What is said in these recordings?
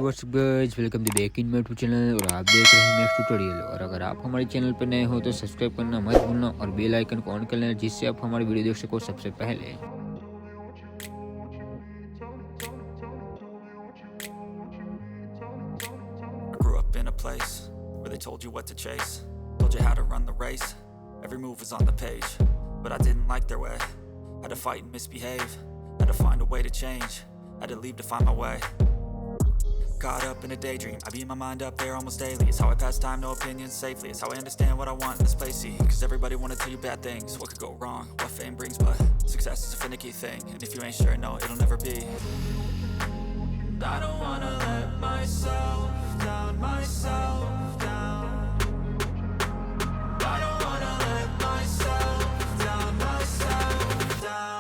What's guys, welcome to back in my YouTube channel और आप देख रहे हैं मैक्स ट्यूटोरियल। और अगर आप हमारे चैनल पर नए हो तो सब्सक्राइब करना मत भूलना और बेल आइकन को ऑन कर लेना, जिससे आप हमारी वीडियो देख सको सबसे पहले। Grew up in a place where they told you what to chase, told you how to run the race, every move was on the page, but I didn't like their way, had to fight and misbehave, had to find a way to change, had to leave to find my way. Caught up in a daydream, I beat my mind up there almost daily. It's how I pass time, no opinions safely. It's how I understand what I want in this place, see. Cause everybody wanna tell you bad things, what could go wrong, what fame brings. But success is a finicky thing, and if you ain't sure, no, it'll never be. And I don't wanna let myself down, myself down. I don't wanna let myself down, myself down.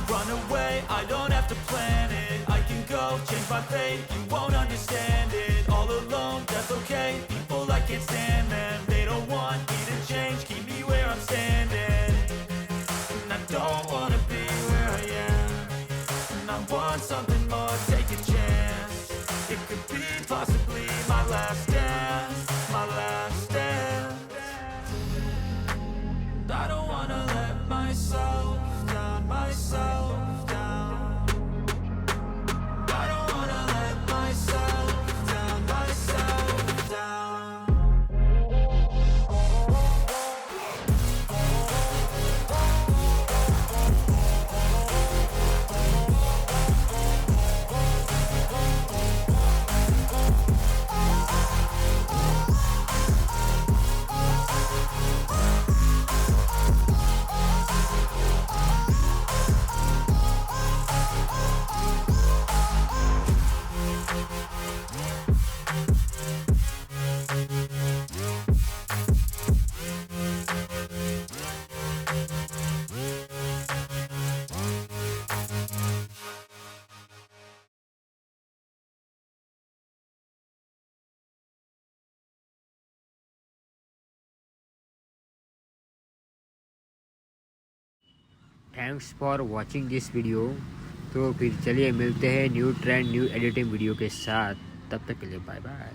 Run away, I don't have to plan it. I can go, change my fate, you won't understand it. All alone, that's okay, people I can't stand them. They don't want me to change, keep me where I'm standing. And I don't wanna be where I am, and I want something more, take a chance. It could be possibly my last dance, my last dance. And I don't wanna let myself down, myself down. I don't wanna let myself down, myself down. Thanks for watching this video. तो फिर चलिए मिलते हैं new trend new editing video के साथ। तब तक के लिए बाय बाय।